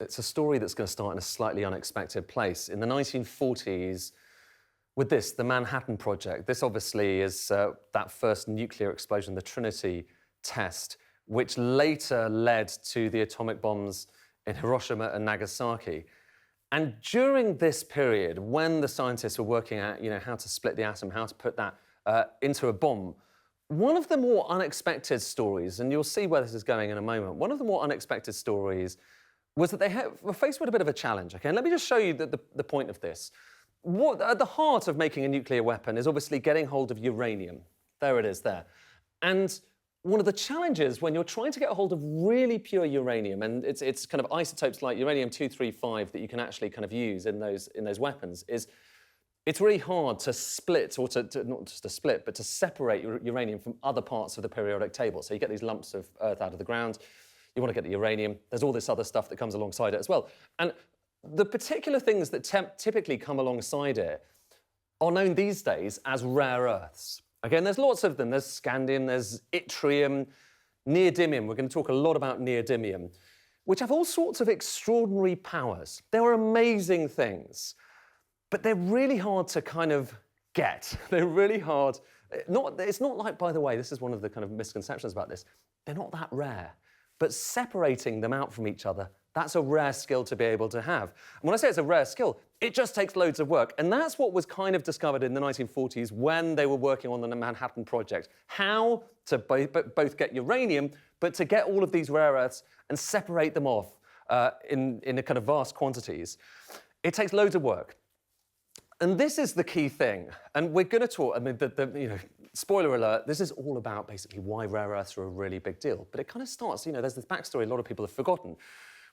It's a story that's going to start in a slightly unexpected place. In the 1940s, with this, the Manhattan Project, this obviously is that first nuclear explosion, the Trinity test, which later led to the atomic bombs in Hiroshima and Nagasaki. And during this period, when the scientists were working out, how to split the atom, how to put that into a bomb, one of the more unexpected stories, and you'll see where this is going in a moment, one of the more unexpected stories was that they were faced with a bit of a challenge. Okay, and let me just show you the point of this. At the heart of making a nuclear weapon is obviously getting hold of uranium. There it is there. And one of the challenges when you're trying to get a hold of really pure uranium, and it's kind of isotopes like uranium-235 that you can actually kind of use in those weapons, is it's really hard to split, or to not just to split, but to separate uranium from other parts of the periodic table. So you get these lumps of earth out of the ground. You want to get the uranium. There's all this other stuff that comes alongside it as well. And the particular things that typically come alongside it are known these days as rare earths. Again, there's lots of them. There's scandium, there's yttrium, neodymium. We're going to talk a lot about neodymium, which have all sorts of extraordinary powers. They're amazing things, but they're really hard to kind of get. They're really hard. It's not like, by the way, this is one of the kind of misconceptions about this, they're not that rare. But separating them out from each other, that's a rare skill to be able to have. And when I say it's a rare skill, it just takes loads of work. And that's what was kind of discovered in the 1940s when they were working on the Manhattan Project. How to both get uranium, but to get all of these rare earths and separate them off in a kind of vast quantities. It takes loads of work. And this is the key thing. And we're going to talk, I mean, spoiler alert, this is all about basically why rare earths are a really big deal. But it kind of starts, there's this backstory a lot of people have forgotten,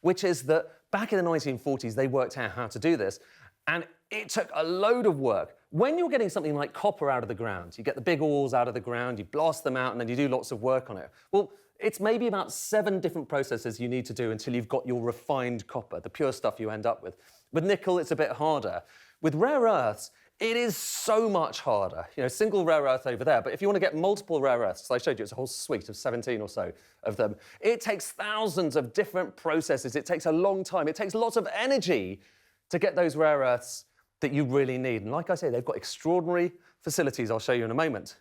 which is that back in the 1940s, they worked out how to do this. And it took a load of work. When you're getting something like copper out of the ground, you get the big ores out of the ground, you blast them out, and then you do lots of work on it. Well, it's maybe about 7 different processes you need to do until you've got your refined copper, the pure stuff you end up with. With nickel, it's a bit harder. With rare earths, it is so much harder. Single rare earth over there, but if you want to get multiple rare earths, as I showed you, it's a whole suite of 17 or so of them. It takes thousands of different processes. It takes a long time. It takes lots of energy to get those rare earths that you really need. And like I say, they've got extraordinary facilities I'll show you in a moment.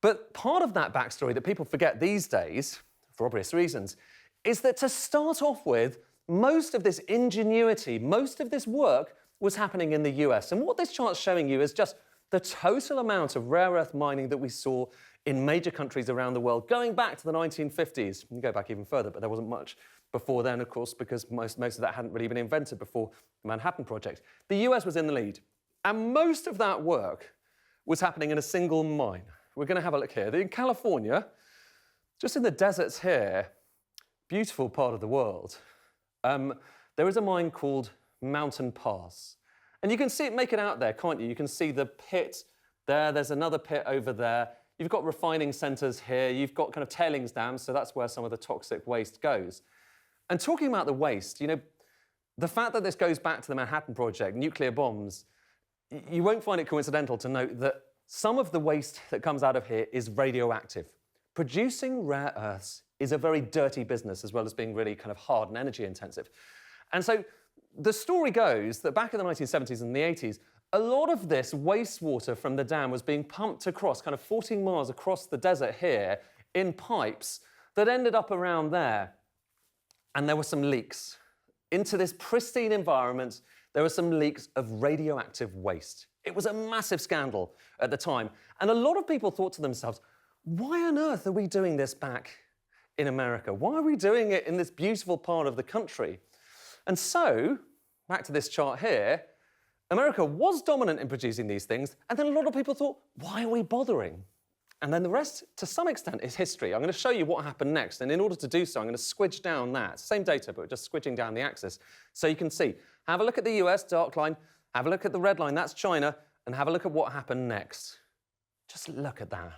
But part of that backstory that people forget these days, for obvious reasons, is that to start off with, most of this ingenuity, most of this work was happening in the US. And what this chart's showing you is just the total amount of rare earth mining that we saw in major countries around the world, going back to the 1950s. You can go back even further, but there wasn't much before then, of course, because most of that hadn't really been invented before the Manhattan Project. The US was in the lead. And most of that work was happening in a single mine. We're going to have a look here. In California, just in the deserts here, beautiful part of the world, there is a mine called Mountain Pass. And you can see it, make it out there, can't you? You can see the pit there. There's another pit over there. You've got refining centres here. You've got kind of tailings dams, so that's where some of the toxic waste goes. And talking about the waste, the fact that this goes back to the Manhattan Project, nuclear bombs, you won't find it coincidental to note that some of the waste that comes out of here is radioactive. Producing rare earths is a very dirty business, as well as being really kind of hard and energy intensive. And so the story goes that back in the 1970s and the 80s, a lot of this wastewater from the dam was being pumped across, kind of 14 miles across the desert here, in pipes that ended up around there. And there were some leaks. Into this pristine environment, there were some leaks of radioactive waste. It was a massive scandal at the time. And a lot of people thought to themselves, why on earth are we doing this back in America? Why are we doing it in this beautiful part of the country? And so, back to this chart here, America was dominant in producing these things, and then a lot of people thought, why are we bothering? And then the rest, to some extent, is history. I'm going to show you what happened next, and in order to do so, I'm going to squidge down that. Same data, but just squidging down the axis. So you can see, have a look at the US, dark line, have a look at the red line, that's China, and have a look at what happened next. Just look at that.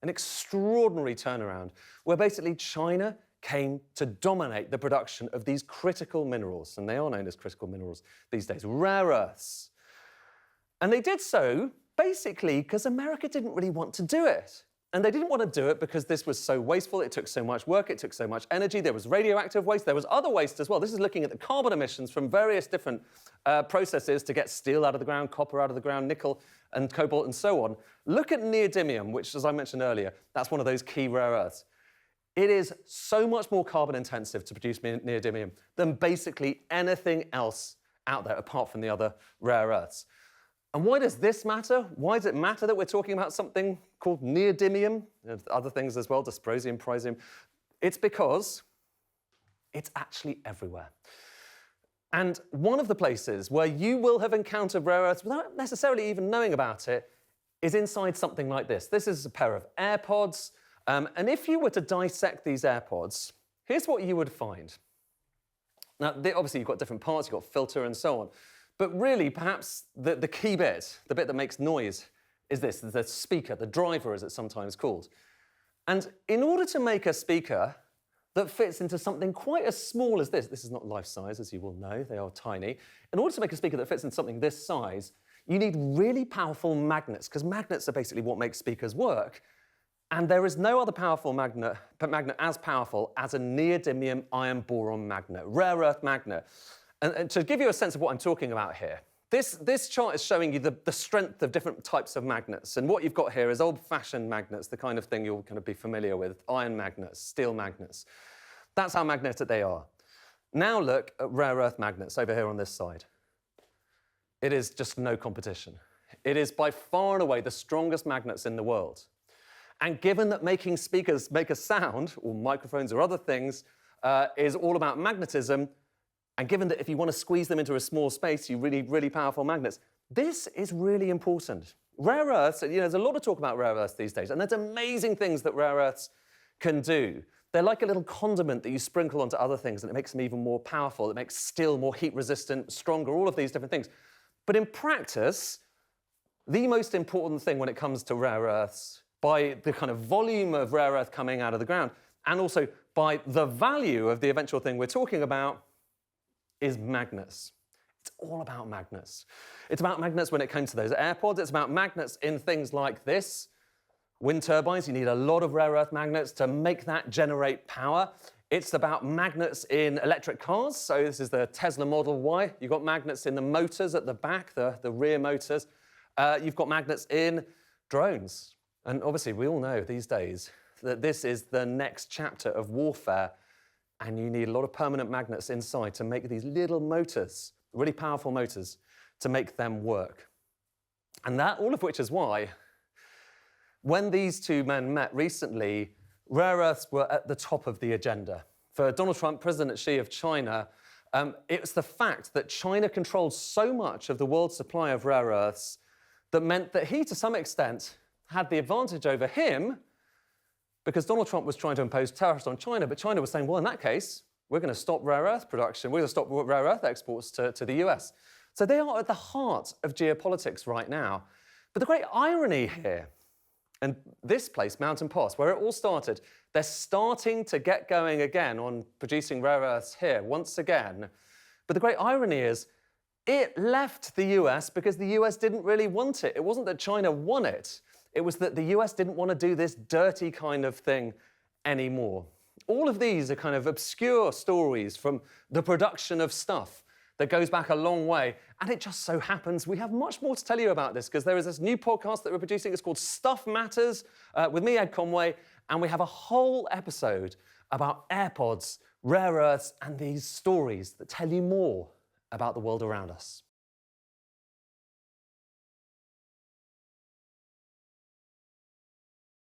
An extraordinary turnaround, where basically China came to dominate the production of these critical minerals, and they are known as critical minerals these days, rare earths. And they did so basically because America didn't really want to do it. And they didn't want to do it because this was so wasteful, it took so much work, it took so much energy, there was radioactive waste, there was other waste as well. This is looking at the carbon emissions from various different processes to get steel out of the ground, copper out of the ground, nickel and cobalt and so on. Look at neodymium, which, as I mentioned earlier, that's one of those key rare earths. It is so much more carbon intensive to produce neodymium than basically anything else out there apart from the other rare earths. And why does this matter? Why does it matter that we're talking about something called neodymium? Other things as well, dysprosium, praseodymium. It's because it's actually everywhere. And one of the places where you will have encountered rare earths without necessarily even knowing about it is inside something like this. This is a pair of AirPods. And if you were to dissect these AirPods, here's what you would find. Now, obviously, you've got different parts, you've got filter and so on. But really, perhaps the key bit, the bit that makes noise, is this, the speaker, the driver, as it's sometimes called. And in order to make a speaker that fits into something quite as small as this is not life-size, as you will know, they are tiny. In order to make a speaker that fits into something this size, you need really powerful magnets, because magnets are basically what makes speakers work. And there is no other powerful magnet as powerful as a neodymium iron-boron magnet, rare earth magnet. And to give you a sense of what I'm talking about here, this chart is showing you the strength of different types of magnets. And what you've got here is old-fashioned magnets, the kind of thing you'll kind of be familiar with, iron magnets, steel magnets. That's how magnetic they are. Now look at rare earth magnets over here on this side. It is just no competition. It is by far and away the strongest magnets in the world. And given that making speakers make a sound, or microphones or other things, is all about magnetism, and given that if you want to squeeze them into a small space, you really, really powerful magnets, this is really important. Rare earths, there's a lot of talk about rare earths these days, and there's amazing things that rare earths can do. They're like a little condiment that you sprinkle onto other things, and it makes them even more powerful. It makes steel more heat-resistant, stronger, all of these different things. But in practice, the most important thing when it comes to rare earths, by the kind of volume of rare earth coming out of the ground, and also by the value of the eventual thing we're talking about, is magnets. It's all about magnets. It's about magnets when it comes to those AirPods. It's about magnets in things like this. Wind turbines, you need a lot of rare earth magnets to make that generate power. It's about magnets in electric cars. So this is the Tesla Model Y. You've got magnets in the motors at the back, the rear motors. You've got magnets in drones. And obviously, we all know these days that this is the next chapter of warfare. And you need a lot of permanent magnets inside to make these little motors, really powerful motors, to make them work. And that, all of which is why, when these two men met recently, rare earths were at the top of the agenda. For Donald Trump, President Xi of China, it was the fact that China controlled so much of the world's supply of rare earths that meant that he, to some extent, had the advantage over him, because Donald Trump was trying to impose tariffs on China, but China was saying, well, in that case, we're going to stop rare earth production. We're going to stop rare earth exports to the US. So they are at the heart of geopolitics right now. But the great irony here, and this place, Mountain Pass, where it all started, they're starting to get going again on producing rare earths here once again. But the great irony is, it left the US because the US didn't really want it. It wasn't that China won it. It was that the US didn't want to do this dirty kind of thing anymore. All of these are kind of obscure stories from the production of stuff that goes back a long way. And it just so happens we have much more to tell you about this, because there is this new podcast that we're producing. It's called Stuff Matters with me, Ed Conway. And we have a whole episode about AirPods, rare earths, and these stories that tell you more about the world around us.